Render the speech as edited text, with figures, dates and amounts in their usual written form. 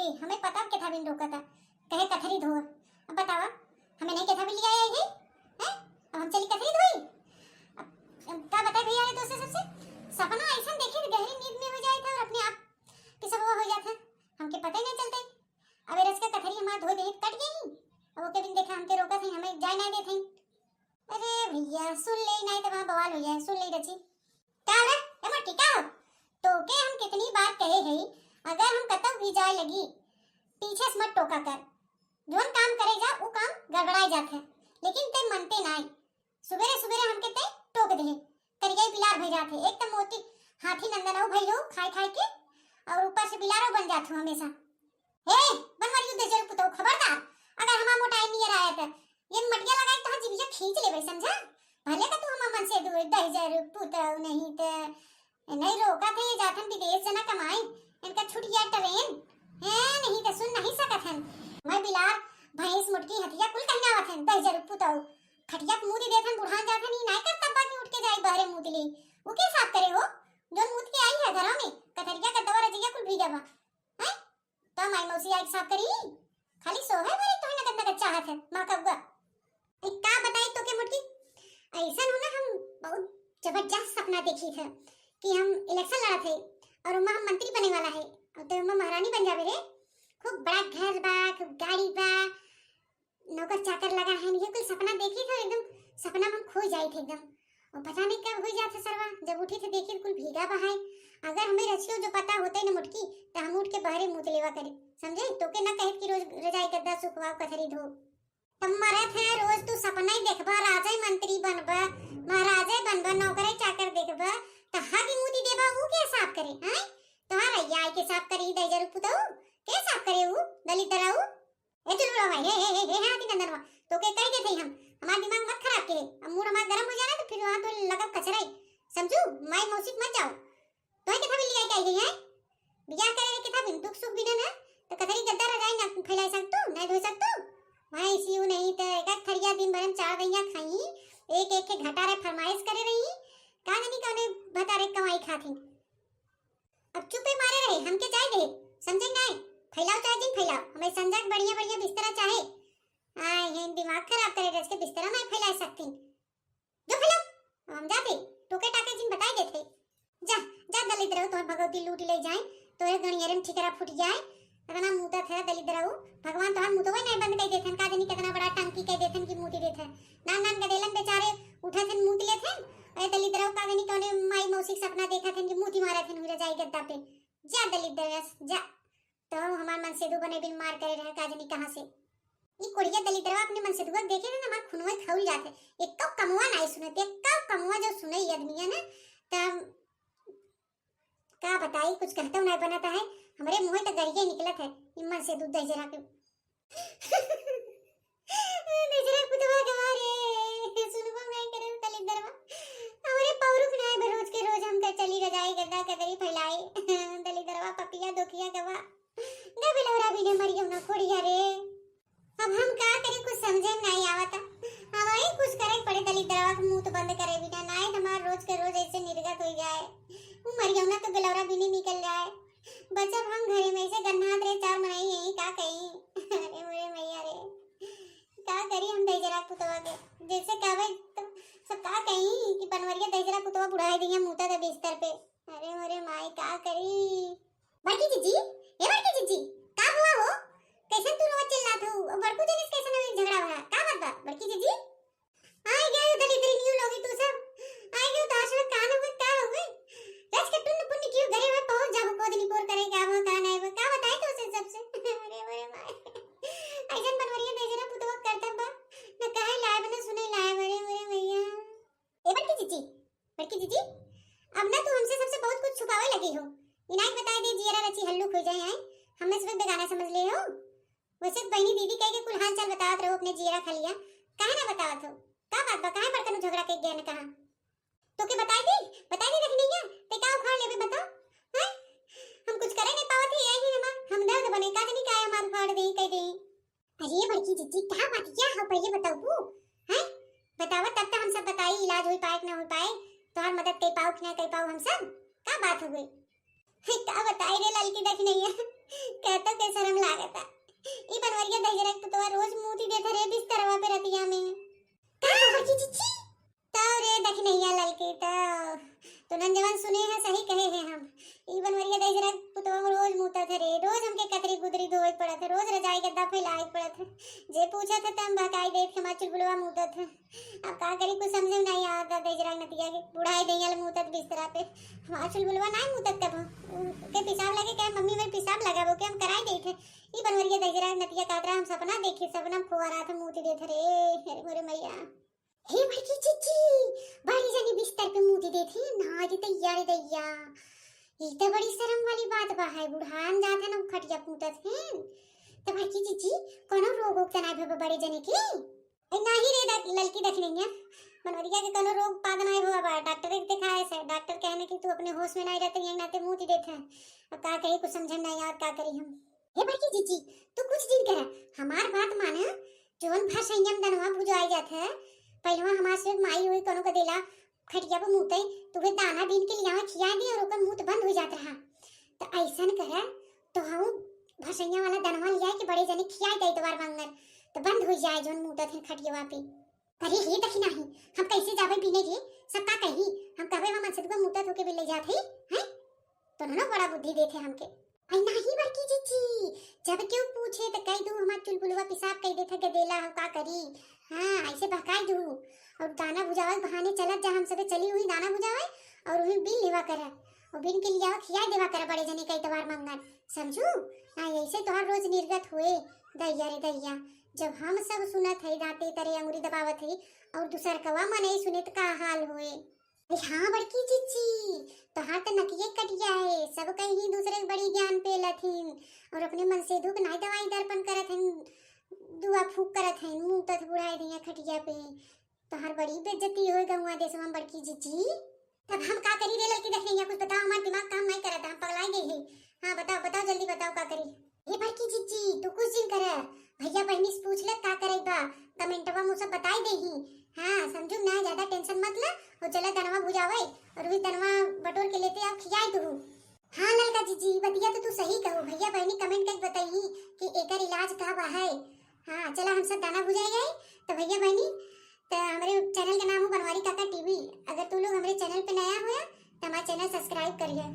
थे, हमें पता के था बिन रोका था, कहे कथरी धो। अब बतावा हमें नहीं के था भी लिया आई है हैं, अब हम चली कथरी धोई। अब का बताए भैया रे दोस्त सबसे सपना ऐसा देखे गहरी नींद में हो जाए था और अपने आप कि सब हो जाता, हमके पता ही नहीं चलते। अब रस का कथरी हमार धो दे कट गई, अब ओके बिन देखा हमके रोका थे, हमें जाए नहीं देथे। अरे भैया सुन ले नहीं तो वहां बवाल हो जाए, सुन ले रची क्या रे एमा टिका हो तो के हम कितनी बार कहे है अगर हम कतौ भी जाए लगी पीछे से मत टोका कर, जोन काम करे जा वो काम गड़बड़ाई जात है, लेकिन ते मनते नहीं। सुबेरे सुबेरे हमके ते टोक दे करिए बिलार भई जात है, एक तो मोती हाथी नंदन हो भई हो खाई खाई के और ऊपर से बिलारो बन जात हो हमेशा। हे बनवारी युद्ध जरूर पुतो खबरदार, अगर हमा मोटाई नियर आया त ये मटिया लगाई तो जीविया खींच लेबे समझा, भले का तू हमा मन से दूर 10,000 पुतो नहीं त नहीं रोका थे जाथन विदेश जना कमाई इनका छूट गया ट्रेन है नहीं तो सुन नहीं सकत हन। मैं बिलार भैंस मुटकी हटिया कुल कहना आवथन 10,000 पुतो खटिया मुदी देथन बुढ़ान जाथन ही नहीं करता बाकी उठ के जाई बाहरे मुदी ले वो के साफ करे हो जो मुद के आई है घरों में कथरिया का दवा रजिया कुल भीगा बा हैं तो माई मौसी आई साफ करी खाली सो है मेरी तो नगद नगद चाहत है मां का हुआ एक का बताई तो के मुटकी ऐसा हो ना हम बहुत जबरदस्त सपना देखी थे कि हम इलेक्शन लड़ा थे और उमा हम मंत्री बने वाला है और तो उमा महारानी बन जावे रे, खूब बड़ा घर बा खूब गाड़ी बा नौकर चाकर लगा है, ये कुल सपना देखी थे एकदम सपना में हम खो जाए थे एकदम और पता नहीं कब हो जाता सरवा जब उठी थे देखी कुल भीगा बा है। अगर हमें रचियो जो पता होते न मुटकी तो हम उठ के बाहर मुंह लेवा करे समझे तो के ना कहे कि रोज रजाई गद्दा सुखवाओ कथरी धो तुम मरत है रोज तू सपना ही देखबा राजा मंत्री बनबा महाराजा बनबा नौकर चाकर देखबा तो हागी मुदी देबा ऊ के साफ करे हैं तुम्हारा याय के साफ करी 10,000 पुताऊ के साफ करे ऊ दलित दराऊ ए चलो रो भाई हे हाथी नंदनवा तो के कह देते हम हमारा दिमाग मत खराब करे अब मूड हमारा गरम हो जाना तो फिर वहां तो लगा कचराई समझू माई मौसी मत जाओ तो के था लिया कह गई है बिया करे के था बिन दुख सुख बिना ना तो कथरी गद्दा रजाई ना फैला सकतो नहीं धो सकतो मैं इसीऊ नहीं तो एक खड़िया दिन भरन 4 दैया खाई एक एक के घटा रे फरमाइश करे रही का नहीं कने बता रे कमाई खाती अब चुपे मारे रहे हमके चाहे दे समझे नहीं फैलाओ चाहे दिन फैलाओ हमें समझा बढ़िया बढ़िया बिस्तरा चाहे आए हैं दिमाग खराब करे रस के बिस्तरा नहीं फैला सकती जो फैलाओ हम जाते टोके टाके जिन बताई देते जा जा दलित रहो तो भगवती लूट ले जाए तोरे गणियरम ठिकरा फूट जाए अगर मुता थे दलित रहो भगवान तोहर मुतवे नहीं बंद कर देथन का जनी कितना बड़ा टंकी कह देथन की मुती देथन नान नान गदेलन बेचारे उठाथन मुत लेथन ए दलित रहो का जनी कोने माई मौसी सपना देखा थन कि मुती मारथन हुई जाई गद्दा पे जा दलित दरस जा तो हमार मन से दू बने बिन मार करे रहे का जनी कहां से ई कोड़िया दलित रहो अपने मन से दुआ देखे ना हमार खुनवे खौल जाते एक कब कमवा नहीं सुनते एक कब कमवा जो सुने आदमी है ना तब का बताई कुछ कहता नहीं बनाता है हमारे मुंह तो गरिए निकलत है इमन से दूध दे जरा के नजरा कुतवा के मारे सुनबो नहीं करे तले दरवा हमारे पौरुख नहीं बरोज के रोज हम कर चली रजाई गद्दा कदरी फैलाई तले दरवा पपिया दोखिया गवा गबलौरा भी ने मरियो ना खोड़िया रे अब हम का करे कुछ समझे नहीं आवता हमारे कुछ करे पड़े तले दरवा के मुंह तो बंद करे बिना नहीं हमार रोज के रोज ऐसे निर्गत हो जाए मरियो ना तो गलौरा भी नहीं निकल जाए बच्चा हम घरे में से गन्नात रे 4 मनाई है का कहीं अरे मेरे मैया रे का करी हम दजरा पुतवा के जैसे कहवे तो सब का कहीं कि बनवरिया दजरा पुतवा बुढ़ाई दिया मुता दे बिस्तर पे अरे मेरे माई का करी बड़की जीजी ए बड़की जीजी का हुआ हो कैसे तू रोज चिल्लात हो बड़कू जनिस कैसे ना झगड़ा हुआ का बात बा बड़की जीजी आई गए दलित न्यू लोगी तू सब आई गए दाश में कान हुए का हुए रच के टुन पुण्य क्यों घरे में पहुंच जाओ कोदनी पोर करेगा वो का नहीं वो का बताए तो उसे सबसे अरे मेरे माय ऐसन बनवरिया दजरा पुतवा करता बा न काहे लाइव न सुने लाइव अरे मेरे मैया ए बड़की जीजी अब ना तू हमसे सबसे बहुत कुछ छुपावे लगी हो इनाई बता दे जियरा रची हल्लू हो जाए हैं हमें सब बेगाना समझ ले हो वैसे बहनी दीदी कह के कुल हाल चाल बतावत रहो अपने जियरा खलिया काहे ना बतावत हो का बात बा काहे बड़कन झगड़ा के गया न कहा तो के बताई दी रख नहीं है ते का उखाड़ लेबे बताओ हैं हम कुछ करे नहीं पावत है यही हम दर्द बने का नहीं का हम उखाड़ दे कह दे अरे बड़की जीजी क्या बात क्या हो पहले बताओ तू हैं बतावा तब तक हम सब बताई इलाज होई पाए कि ना होई पाए तोहर मदद कर पाओ कि ना कर पाओ हम सब का बात हो गई है का बताई रे लड़की देख नहीं है कहता के शर्म लागता। ई बनवरिया दहिरा तो रोज मुंह देत रे बिस्तरवा पे रतिया में। का बड़की चिच्ची तो रे देख नहीं ललकी तो नन जवान सुने हैं सही कहे हैं हम। ई बनवरिया दहिरा पुतवा रोज मुंहता थे रे, रोज हमके कतरी गुदरी धोए पड़त है, रोज रजाई गद्दा फैलाए पड़त है। जे पूछा था तम भकाई देत के मां चुलबुलवा मुंहता था। अब का करी कुछ समझ में नहीं आता दहिरा नतिया के बुढ़ाई दैयल मुंहता बिस्तरा पे। हमार चुलबुलवा नहीं मुंहता कब के पेशाब लगे के मम्मी में पेशाब लगाबो के हम कराई देत है। ई बनवरिया दहिरा नतिया कातरा हम सपना देखे, सपना फुवारा था मुंह देत रे। अरे मोरे मैया हे बड़की चिच्ची बड़ी जानी बिस्तर पे मुंह देत है ना जी दैया रे दैया। ये तो बड़ी शर्म वाली बात बा है, बुढ़ान जात है ना खटिया पूतत है। तो बड़की चिच्ची कोनो रोग ओग तना भे बड़े जने के नहीं रे ललकी देख लेंगे बनवरिया के कोनो रोग पाद नहीं हुआ बा। डॉक्टर के दिखाए से डॉक्टर कहने कि तू अपने होश में नहीं रहते यंग नाते मुंह देत है। अब का करी कुछ समझन नहीं याद का करी हम। हे बड़की चिच्ची तू कुछ दिन कर हमार बात माने जोन भा संयम दनवा बुझाई जात है। पहलवा हमार से माई हुई कोनो का देला खटिया पे मुते तुहे दाना बीन के लिया खिया दी और ओकर मुंह बंद हो जात रहा। तो ऐसन करे तो हम भसैया वाला दनवा लिया के बड़े जने खिया दे इतवार मंगल तो बंद हो जाए जोन मुंह थे खटिया पे। अरे हे देख नहीं हम कैसे जावे पीने के सब का कही हम कहबे हम मनसे को मुंह होके भी ले जात है हैं तो ना बड़ा बुद्धि देथे हमके। आई नहीं बड़की चिच्ची जब क्यों पूछे तो कह दू हमार चुलबुलवा पेशाब कह देथे गदेला हम का करी। हां ऐसे बहकाई दू और दाना बुझावे बहाने चलत जा हम सबे चली हुई दाना बुझावे और उन्हें बिल लेवा करे और बिन के लिया खिया देवा करे बड़े जने कई तवार मंगन समझू। हां ऐसे तोहर रोज निर्गत हुए दैया रे दैया। जब हम सब सुनत है दाते तरे अंगुरी दबावत है और दूसर कवा मन नहीं सुने तो का हाल होए। हाँ बड़की चिच्ची तोहार तो नकिए कटिया है सब कहीं दूसरे बड़ी ज्ञान पे लथिन और अपने मन से दुख नहीं दवाई दर्पण करत हैं दुआ फूक करत हैं मुंह तक बुढ़ाई दिया खटिया पे। तोहार बड़ी बेइज्जती होए गौवा देश में बड़की चिच्ची। तब हम का करी रे लड़की देख रही कुछ बताओ हमारा दिमाग काम नहीं करता हम पगलाई गई है। हाँ बताओ बताओ जल्दी बताओ का करी। ये बड़की चिच्ची तू कुछ दिन करे भैया बहनी से पूछ ले का करे बा कमेंटवा मुझे बताई देही। हाँ समझू ना ज्यादा टेंशन मत ले और चला दनवा बुझावे और वही दनवा बटोर के लेते आप खियाई दू। हाँ ललका जीजी बतिया तो तू सही कहो भैया बहनी कमेंट करके बताई कि एकर इलाज का बा है। हाँ चला हम सब दाना बुझाई गए तो भैया बहनी तो हमारे चैनल का नाम है बनवारी काका टीवी। अगर तू लोग हमारे चैनल पे नया हुआ तो हमारा चैनल सब्सक्राइब करिए।